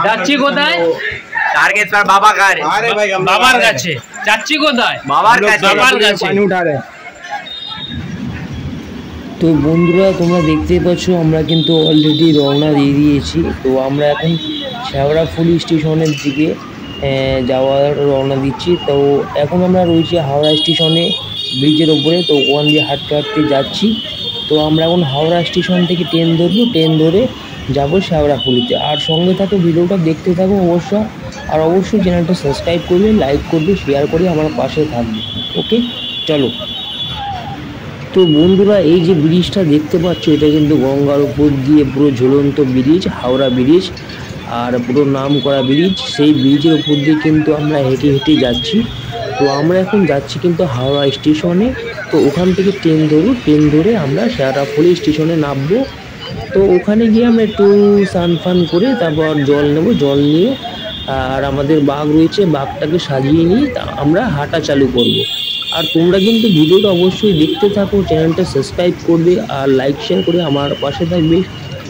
যাচ্ছি কোথায়? तारकेश्वर बाबा का বাবার কাছে। যাচ্ছি কোথায়? बाबा কাছে। তো বন্ধুরা তোমরা দেখতেই পাচ্ছ আমরা কিন্তু অলরেডি রওনা দিয়ে দিয়েছি। তো আমরা এখন শেওড়াফুলি স্টেশনের দিকে যাওয়ার রওনা দিচ্ছি। তো এখন আমরা রয়েছি হাওড়া স্টেশনে ব্রিজের ওপরে। তো ওখান দিয়ে হাঁটতে হাঁটতে যাচ্ছি। তো আমরা এখন হাওড়া স্টেশন থেকে ট্রেন ধরবো, ট্রেন ধরে যাবো শেওড়াফুলিতে। আর সঙ্গে থাকো, ভিডিওটা দেখতে থাকো অবশ্য। আর অবশ্যই চ্যানেলটা সাবস্ক্রাইব করবে, লাইক করবে, শেয়ার করে আমার পাশে থাকবে। ওকে চলো। তো বন্ধুরা এই যে ব্রিজটা দেখতে পাচ্ছ এটা কিন্তু গঙ্গার উপর দিয়ে পুরো ঝুলন্ত ব্রিজ, হাওড়া ব্রিজ, আর পুরো নাম করা ব্রিজ। সেই ব্রিজের উপর দিয়ে কিন্তু আমরা হেঁটে হেঁটে যাচ্ছি। তো আমরা এখন যাচ্ছি কিন্তু হাওড়া স্টেশনে। তো ওখান থেকে ট্রেন ধরবো, ট্রেন ধরে আমরা শেওড়াফুলি স্টেশনে নামবো। তো ওখানে গিয়ে আমরা একটু স্নান ফান করে তারপর জল নেব, জল নিয়ে আর আমাদের বাঘ রয়েছে, বাঘটাকে সাজিয়ে নিয়ে আমরা হাঁটা চালু করব। আর তোমরা কিন্তু ভিডিওটা অবশ্যই দেখতে থাকো, চ্যানেলটা সাবস্ক্রাইব করবে আর লাইক শেয়ার করে আমার পাশে থাকবে।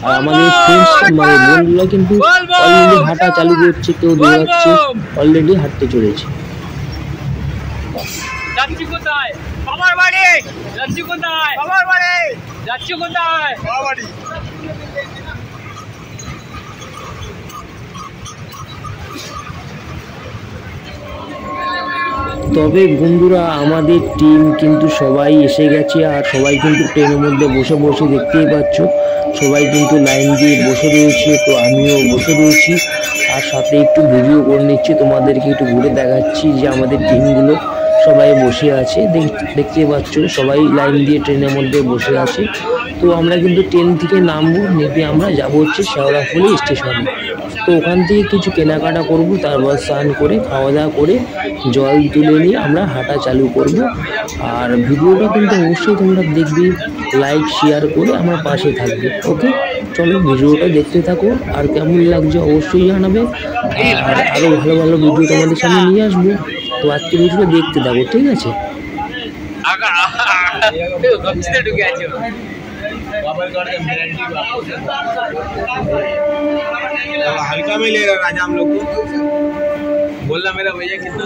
আর আমাদের ফ্রেন্ডস মানে বন্ধুরা কিন্তু অলরেডি হাঁটা চালু করছে, কেউ দৌড়াচ্ছে, অলরেডি হাঁটতে চলেছে। যাচ্ছি কোথায়? বাবার বাড়ি। যাচ্ছি কোথায়? বাবার বাড়ি। যাচ্ছি কোথায়? বাবার বাড়ি। তবে বন্ধুরা আমাদের টিম কিন্তু সবাই এসে গেছে। আর সবাই কিন্তু ট্রেনের মধ্যে বসে বসে দেখতেই পাচ্ছ, সবাই কিন্তু লাইন দিয়ে বসে রয়েছে। তো আমিও বসে রয়েছি আর সাথে একটু ভিডিও করে নিচ্ছি, তোমাদেরকে একটু ঘুরে দেখাচ্ছি যে আমাদের টিমগুলো সবাই বসে আছে। দেখতেই পাচ্ছ সবাই লাইন দিয়ে ট্রেনের মধ্যে বসে আছে। তো আমরা কিন্তু ট্রেন থেকে নামবো, নেমে আমরা যাবো হচ্ছে শেওড়াফুলি স্টেশনে। তো ওখান থেকে কিছু কেনাকাটা করব, তারপর স্নান করে খাওয়া দাওয়া করে জল তুলে নিয়ে আমরা হাঁটা চালু করব। আর ভিডিওটা কিন্তু অবশ্যই তোমরা দেখবে, লাইক শেয়ার করে আমার পাশে থাকবে। ওকে চলো ভিডিওটা দেখতে থাকো, আর কেমন লাগছে অবশ্যই জানাবে। আর আরও ভালো ভালো ভিডিও তোমাদের সামনে নিয়ে আসবো। তো আজকে ভিডিওটা দেখতে থাকো, ঠিক আছে? हल्का में ले रहा राजा हम लोग को बोलना मेरा भैया कितना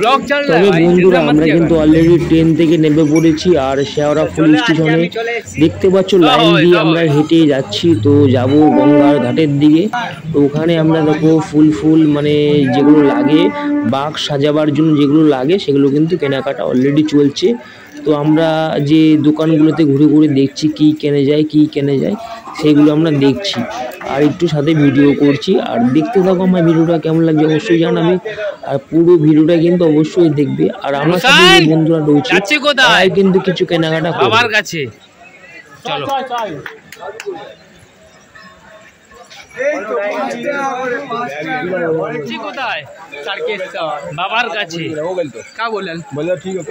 ব্লগ চল তবে বন্ধুরা আমরা কিন্তু অলরেডি ট্রেন থেকে নেমে পড়েছি আর শেওড়াফুলি স্টেশনে দেখতে পাচ্ছ লাইন দিয়ে আমরা হেঁটে যাচ্ছি। তো যাব গঙ্গার ঘাটের দিকে। তো ওখানে আমরা দেখো ফুল মানে যেগুলো লাগে বাঘ সাজাবার জন্য যেগুলো লাগে সেগুলো কিন্তু কেনাকাটা অলরেডি চলছে। তো আমরা যে দোকানগুলোতে ঘুরে ঘুরে দেখছি কি কেনে যায় সেগুলো আমরা দেখছি আর একটু সাথে ভিডিও করছি। আর দেখতে থাকো আমার ভিডিওটা কেমন লাগছে অবশ্যই জানাবে। আর পুরো ভিডিওটা কিন্তু অবশ্যই দেখবে। আর আমার সাথে যে বন্ধুরা রয়েছে তারাই কিন্তু কিছু কেনাকাটা করবে। বাবার কাছে চলো। কোথায়? বাবার কাছে। কা বলেন? बोलो ठीक है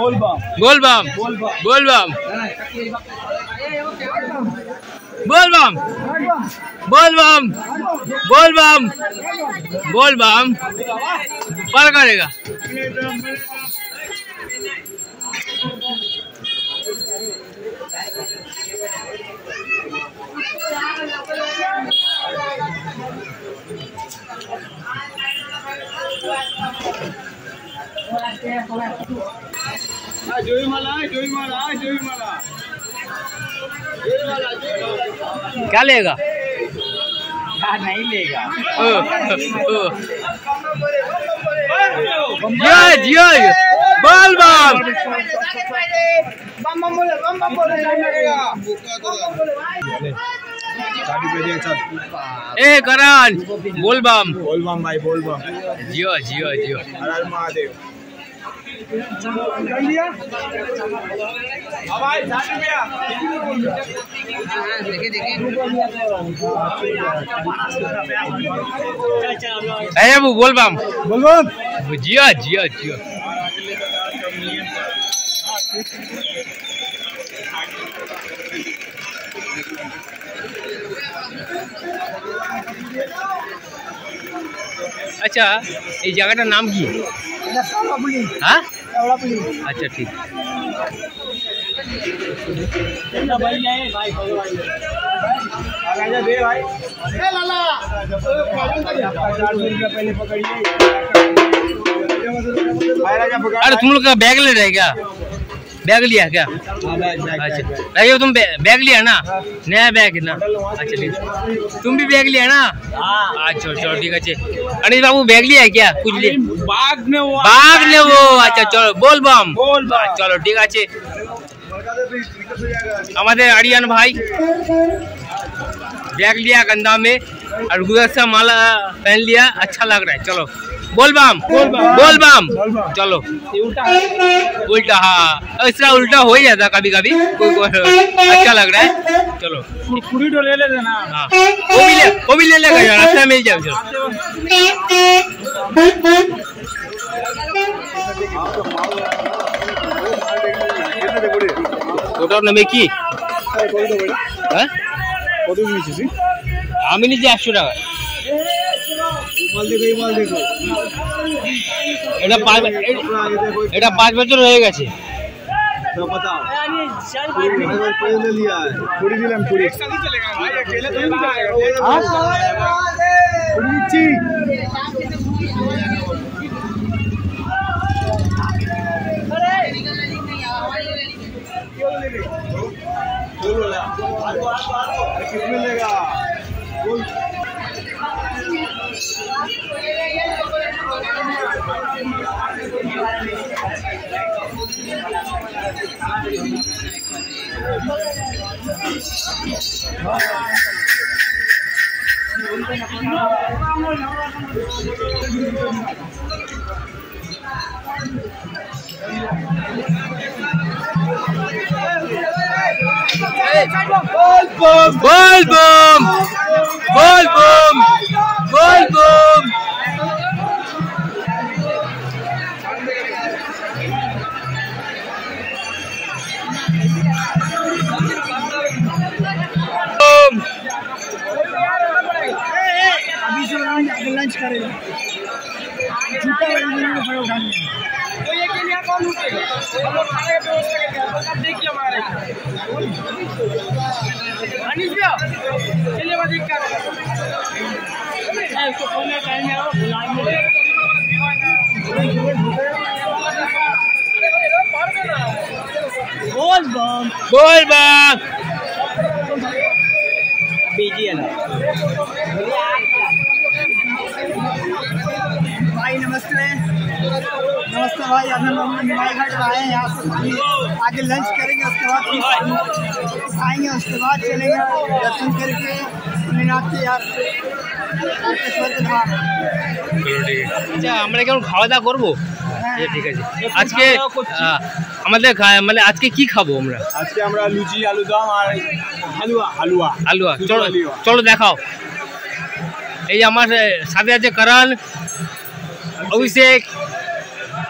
बोलबम बोलबम बोलबम बोलबम बोलबम बोलबम बोलबम पर करेगा। क्या लेगा? नहीं लेगा। जियो बोल बम ए करण बोल बम भाई बोल बम जियो जियो जियो हर हर महादेव अरे वो बोल बम जियो जियो जियो আচ্ছা এই জায়গাটার নাম কি? হ্যাঁ আচ্ছা ঠিক। अरे तुम लोग का बैग ले रहे क्या? बैग लिया क्या? अच्छा भाई तुम बैग लिया ना, नया बैग ना? अच्छा ठीक, तुम भी बैग लिया ना? अच्छा चलो ठीक है। अनिल बाबू बैग लिया है क्या? कुछ लिया? बाग ने वो अच्छा चलो बोल बम चलो ठीक है। हमारे आर्यन भाई बैग लिया कंधा में और गुलदस्ता माला पहन लिया, अच्छा लग रहा है। चलो बोल बम चलो। उल्टा हाँ ऐसा उल्टा हो ही जाता कभी कभी, अच्छा लग रहा है। चलो पूरी तो ले लेते ना। हाँ वो भी ले लेगा यार, रास्ता मिल जाए। चलो ওটার নামে কি? হ্যাঁ কত দিয়েছিস? আমি নিয়েছি 100 টাকা। এটা 5 বছর হয়ে গেছে। बोल बम लंच करेगा। तो ये के लिए कौन उठेगा? हम लोग खाने का व्यवस्था करेंगे, आप देखिए हमारे अनिश भैया चलिए बस एक कर इसको फोन में टाइम है बुलाएंगे। बोल बम बीजी है ना भाई। नमस्ते भाई, अब हम लोग निमाई घाट आए हैं। यहाँ से आगे लंच करेंगे, उसके बाद खाएंगे, उसके बाद चलेंगे दर्शन करके भोलेनाथ के यार। আচ্ছা আমরা কেমন খাওয়া দাওয়া করবো? ঠিক আছে আজকে আমাদের মানে আজকে কি খাবো আমরা? আজকে আমরা লুচি আলুদম আর হালুয়া। চলো দেখাও। এই আমার সাথে আছে করণ, अभिषेक,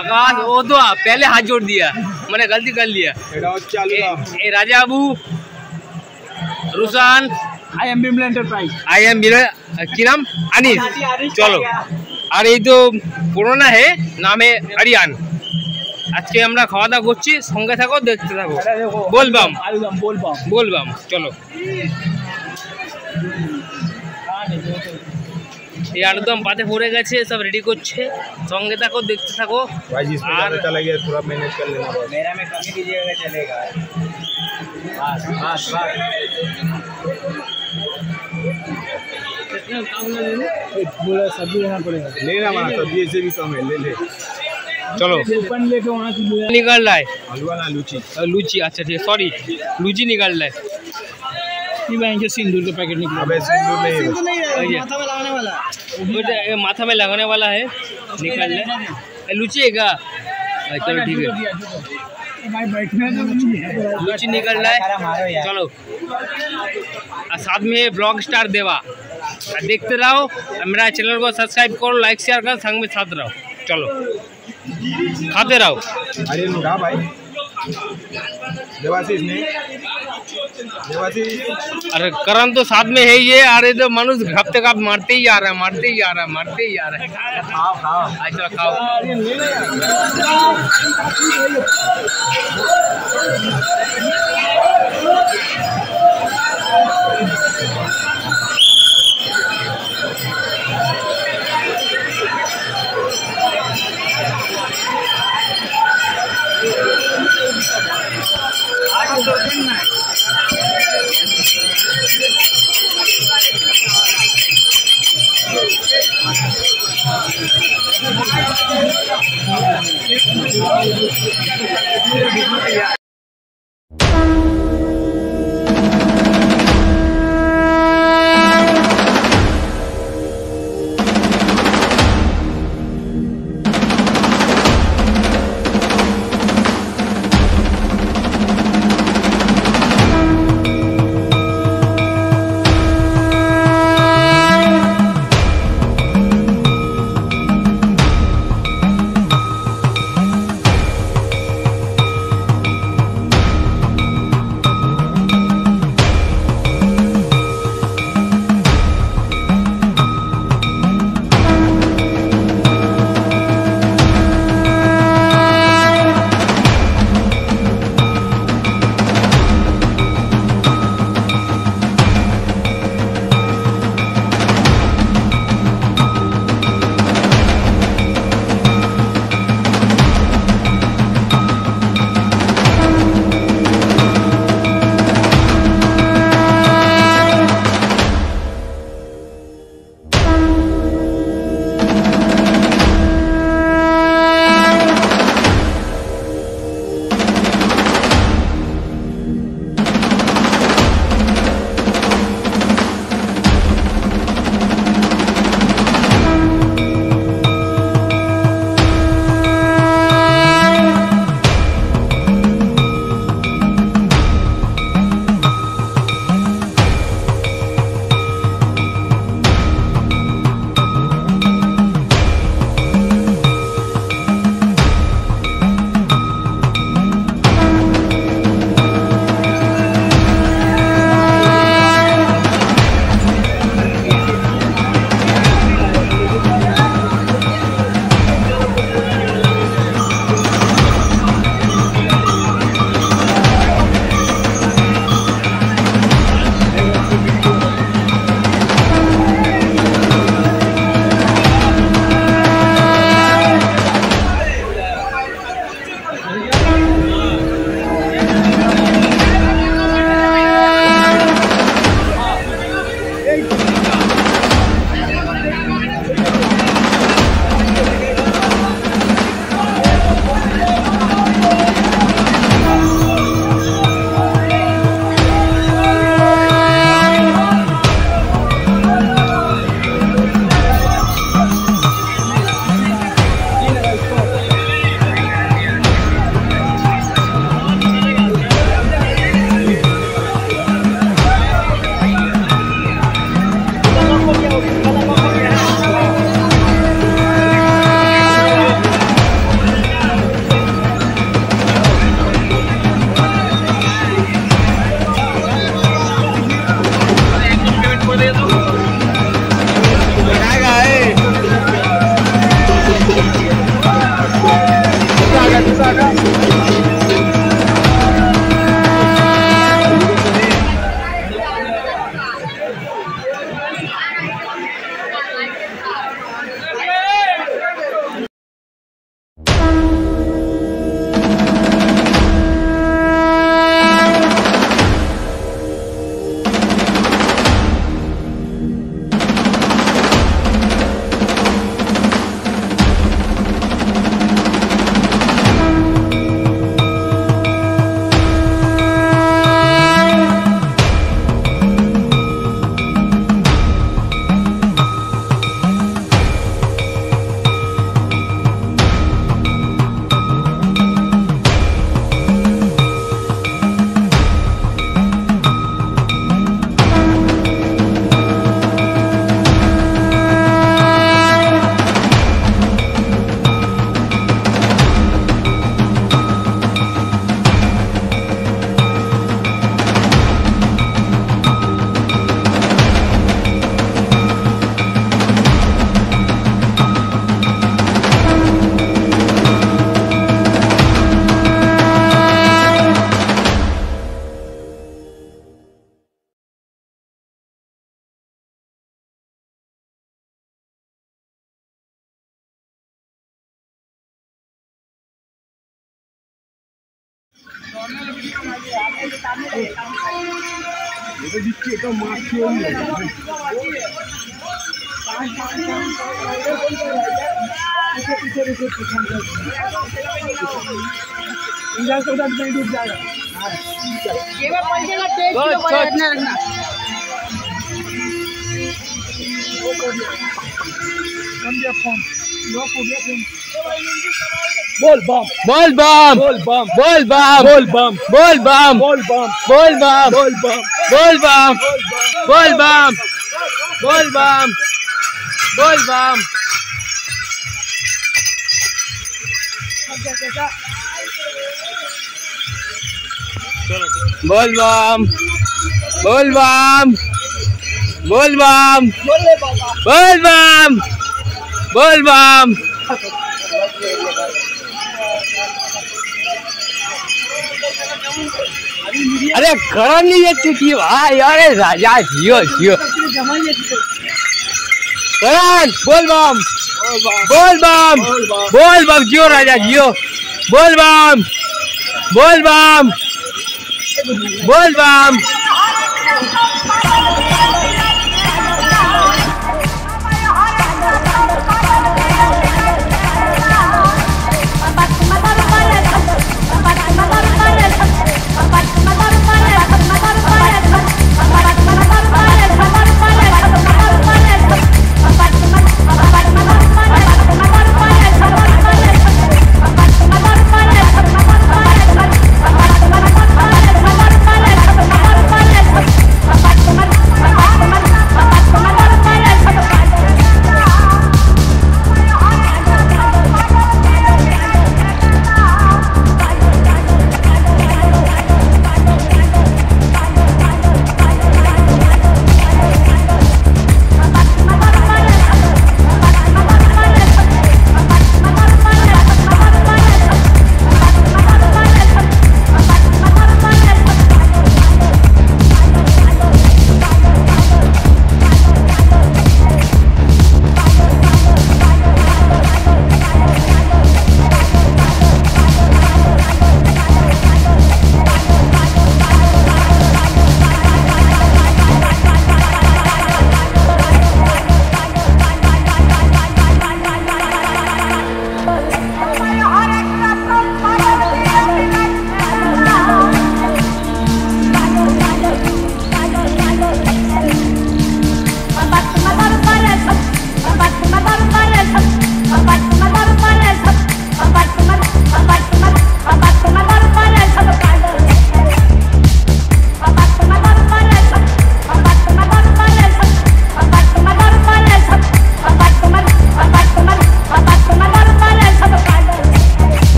आकाश। वो तो पहले हाथ जोड़ दिया, मैंने गलती कर लिया। राजा बाबू, रुसान, आई एम की नाम अनिश। चलो और ये तो पुराना है, नाम है आर्यन। আজকে আমরা খাওয়া দাওয়া করছি, সঙ্গে থাকো দেখতে থাকো। बोलबम চলো। ये एकदम पाते पड़े गए, सब रेडी করছে, সঙ্গে থাকো দেখতে থাকো। भाई जिसमें ज़्यादा चला गया थोड़ा मैनेज कर लेना। मेरा में कमी कीजिएगा चलेगा। बस कितना काम पूरा सब्जी लेना पड़ेगा। लेना हमारा सब्जी ऐसे भी कम है, ले चलो लेके वहाँ से निकाल रहा है हलवा ना लूची। अच्छा ठीक है, सॉरी लूची निकाल रहा है। सिंदूर का पैकेट निकला। अबे सिंदूर नहीं है, माथा में लगाने वाला है, निकाल ले। लूची है क्या? चलो ठीक है, लूची निकल रहा है। चलो और साथ में ब्लॉग स्टार देवा, देखते रहो। मेरा चैनल को सब्सक्राइब करो, लाइक शेयर करो, संग में साथ रहो। चलो खाते रहो। अरे भाई देवाशीष ने देवाशीष अरे करण तो साथ में है ही है। अरे तो मनुष्य हफ्ते का मारते ही आ रहा है, मारते ही आ रहा है, मारते ही आ रहा है। खाओ खाओ अच्छा खाओ। बोल बम बोल बम बोल बम बोल बम बोल बम बोल बम बोल बम बोल बम बोल बम बोल बम बोल बम बोल बम बोल बम बोल बम बोल बम बोल बम बोल बम अरे गरम नहीं जाती की भाई अरे राजा जियो जियो करण बोल बम बोल बम बोल बम जियो राजा जियो बोल बम बोल बम बोल बम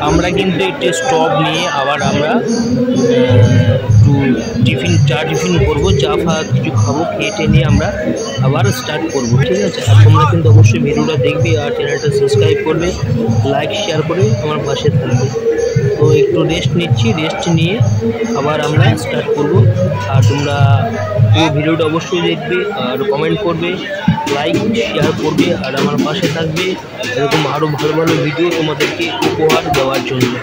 আমরা কিন্তু একটি স্টপ নিয়ে আবার আমরা একটু চা টিফিন করবো, চা ফা কিছু খাবো, খেয়ে নিয়ে আমরা আবার স্টার্ট করবো, ঠিক আছে। আর তোমরা কিন্তু অবশ্যই ভিডিওটা দেখবে আর চ্যানেলটা সাবস্ক্রাইব করবে, লাইক শেয়ার করে আমার পাশে থাকবে। তো একটু রেস্ট নিচ্ছি, রেস্ট নিয়ে আবার আমরা স্টার্ট করবো। আর তোমরা এই ভিডিওটা অবশ্যই দেখবে আর কমেন্ট করবে, লাইক শেয়ার করবে আর আমার পাশে থাকবে এরকম আরও ভালো ভালো ভিডিও তোমাদেরকে উপহার দেওয়ার জন্য।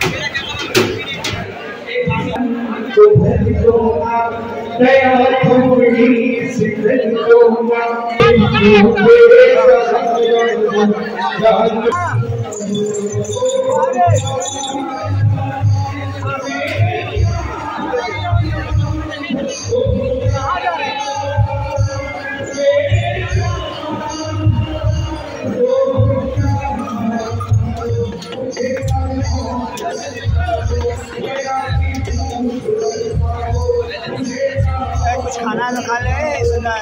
कुछ खाना तो खा ले इसका।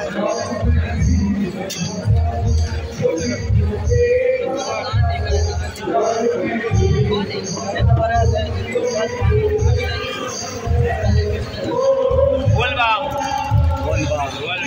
बोल बाप बोल बाप बोल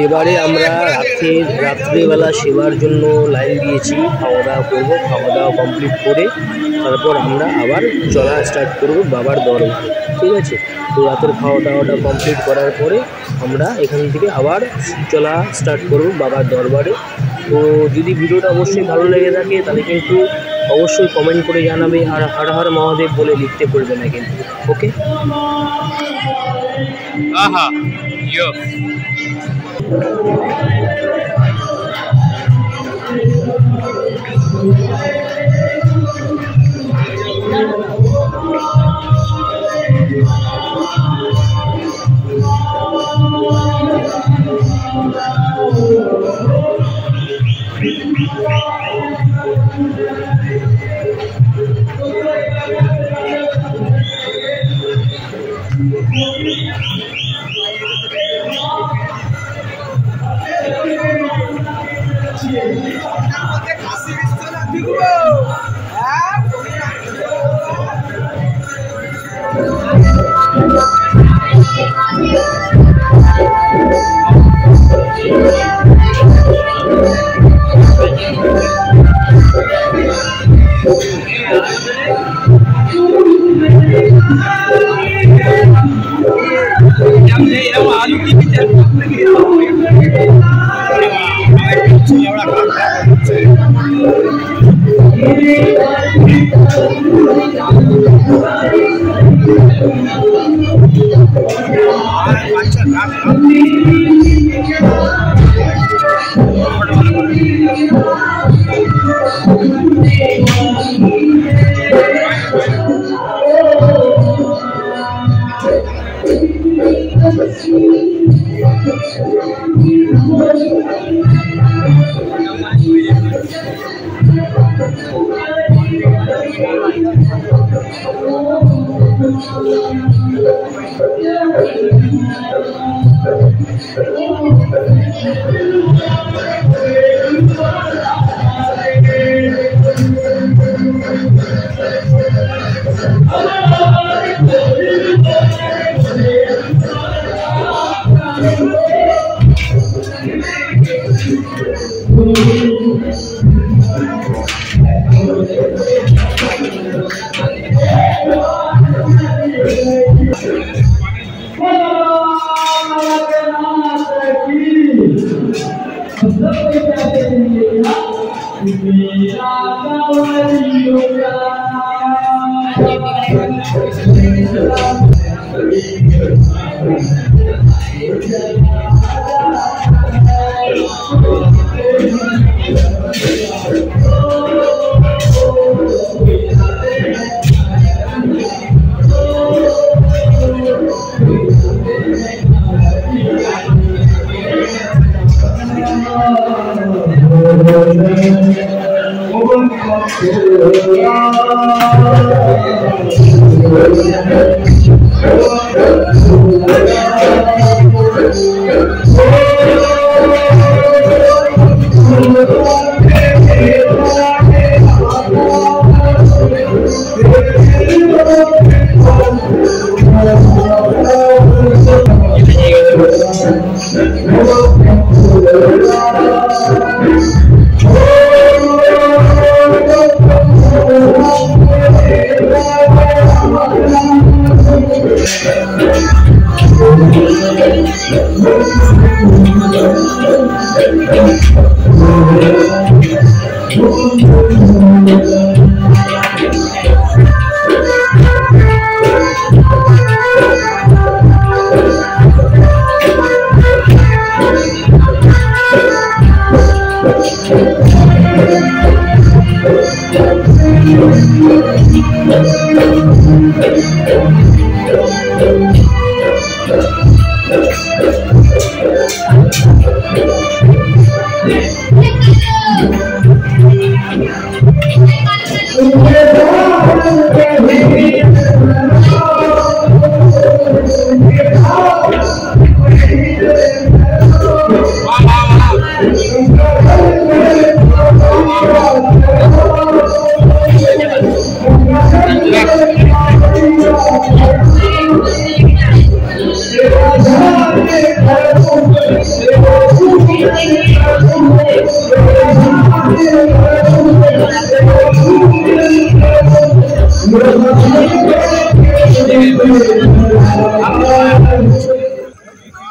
এবারে আমরা রাত্রিবেলা সেবার জন্য লাইন দিয়েছি। খাওয়া দাওয়া করবো, খাওয়া দাওয়া কমপ্লিট করে তারপর আমরা আবার চলা স্টার্ট করব বাবার দরবারে। ঠিক আছে, তো রাতের খাওয়া দাওয়াটা কমপ্লিট করার পরে আমরা এখান থেকে আবার চলা স্টার্ট করব বাবার দরবারে। তো যদি ভিডিওটা অবশ্যই ভালো লেগে থাকে তাহলে কিন্তু অবশ্যই কমেন্ট করে জানাবে, আর হর হর মহাদেব বলে লিখতে ভুলবে না কিন্তু। ওকে, আহা yo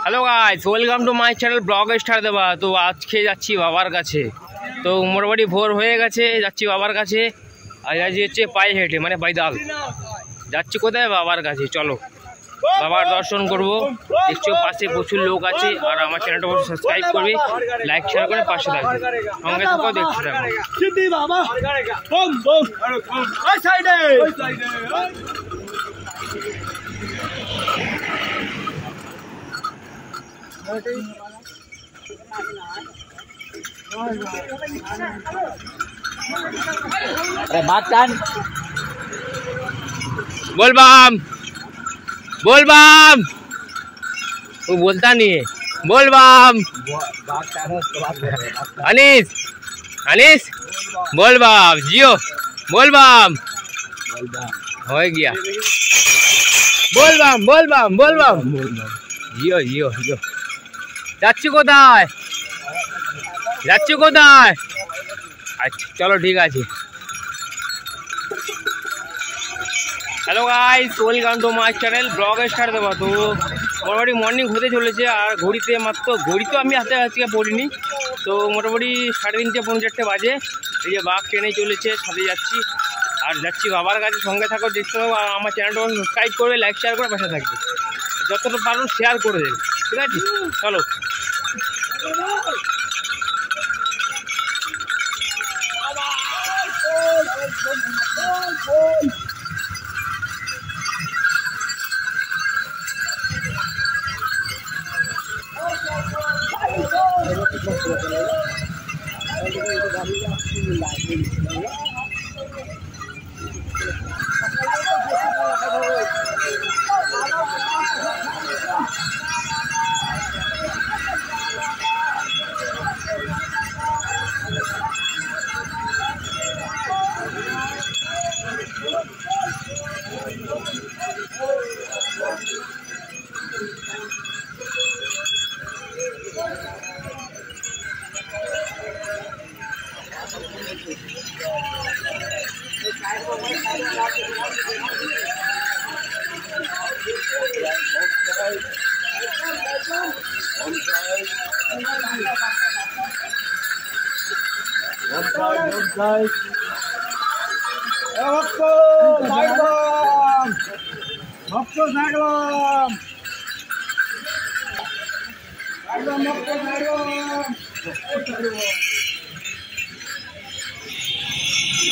hello guys, welcome to my channel blog star Deba. তো আজকে যাচ্ছি বাবার কাছে। তো মোটামুটি ভোর হয়ে গেছে, যাচ্ছি বাবার কাছে। আর আজ হচ্ছে পায়ে হেঁটে, মানে বাইদাল যাচ্ছি। কোথায়? বাবার কাছে। চলো বাবার দর্শন করবো। নিশ্চয়ই পাশে প্রচুর লোক আছে। আর আমার চ্যানেলটা অবশ্যই সাবস্ক্রাইব করবে, লাইক শেয়ার করে পাশে থাকবে। সঙ্গে থাকো, দেখতে থাকো। बोल बम, बोल बम। वो बोलता नहीं है। बोल बम। अनीस, अनीस बोल बम। जियो बोल बम। हो गया। बोल बम, बोल बम, बोल बम। जियो जियो जियो। যাচ্ছি কোথায়? যাচ্ছি কোথায়? আচ্ছা চলো, ঠিক আছে। Hello guys, welcome to my channel blog star Deba. তো মোটামুটি মর্নিং হতে চলেছে। আর ঘড়িতে মাত্র, ঘড়ি তো আমি হাতে আজকে পড়িনি। তো মোটামুটি 3:30 পৌনে 4টে বাজে। এই যে বাঘ ট্রেনে চলেছে, সাথে যাচ্ছি। আর যাচ্ছি বাবার কাছে। সঙ্গে থাকো, দেখতে থাকো। আর আমার চ্যানেলটা সাবস্ক্রাইব করবে, লাইক শেয়ার করে পাশে থাকবে। যতটা পারো শেয়ার করে দেবে, ঠিক আছে? চলো।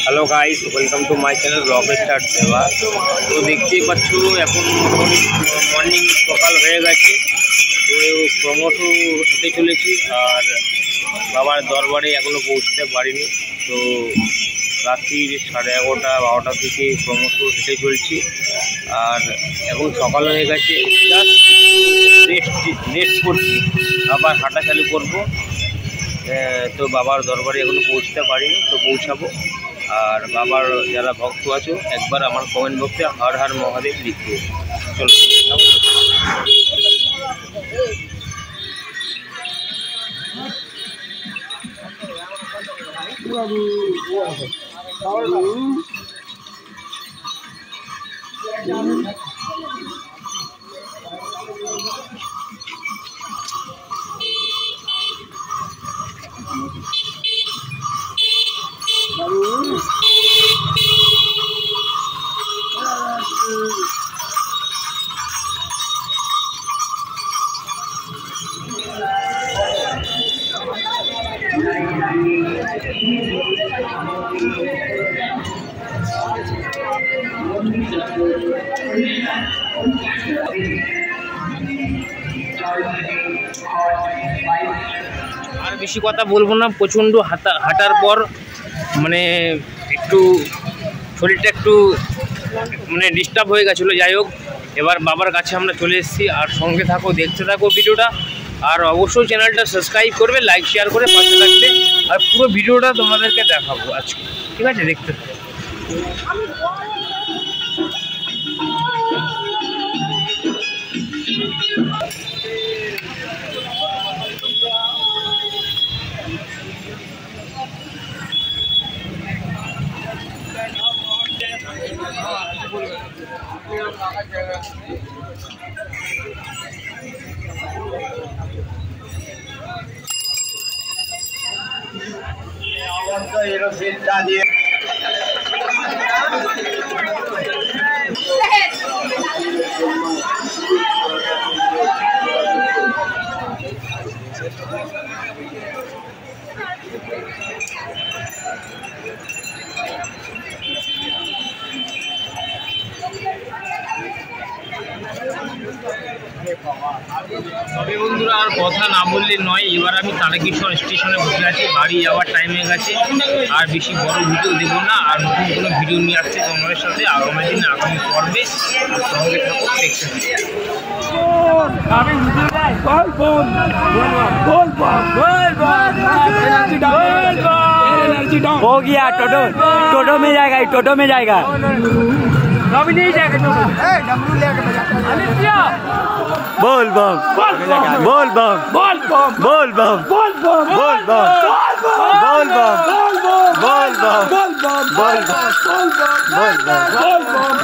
Hello guys, welcome to my channel blog star Deba. তো দেখতেই পাচ্ছ এখন মর্নিং সকাল হয়ে গেছে। তো ক্রমশ হেঁটে চলেছি। আর বাবার দরবারে এখনও পৌঁছতে পারিনি। তো রাত্রির 11:30 12টা থেকে ক্রমশ হেঁটে চলছি। আর এখন সকাল হয়ে গেছে, জাস্ট রেস্ট করছি। আবার হাঁটা চালু করবো। তো বাবার দরবারে এখনও পৌঁছতে পারিনি, তো পৌঁছাবো। আর বাবার যারা ভক্ত আছো, একবার আমার কমেন্ট বক্সে হর হর মহাদেব লিখবে। চলো। আর বেশি কথা বলবো না, প্রচণ্ড হাঁটার পর মানে একটু শরীরটা একটু মানে ডিস্টার্ব হয়ে গেছিলো। যাই হোক, এবার বাবার কাছে আমরা চলে এসেছি। আর সঙ্গে থাকো, দেখতে থাকো ভিডিওটা, আর অবশ্যই চ্যানেলটা সাবস্ক্রাইব করবে, লাইক শেয়ার করে পাশে থাকবে। আর পুরো ভিডিওটা তোমাদেরকে দেখাবো আজকে, ঠিক আছে? দেখতে থাকো। তবে বন্ধুরা, আর কথা না বললে নয়, এবার আমি তারকেশ্বর স্টেশনে বসে আছি, বাড়ি যাওয়ার টাইম হয়ে গেছে। আর বেশি বড় ভিডিও দেবো না, আর নতুন কোনো ভিডিও নিয়ে আসছে তোমাদের সাথে আগামী দিন, আগামী পর্বে। সঙ্গে থাকো, দেখতে हो गया। टोटो में जाएगा, टोटो में जाएगा, अभी नहीं जाएगा। बोल बम, बोल बम, बोल बम, बोल बम, बोल बम, बोल बम, बोल बम, बोल बम, बोल बम, बोल बम, बोल बम, बोल बम।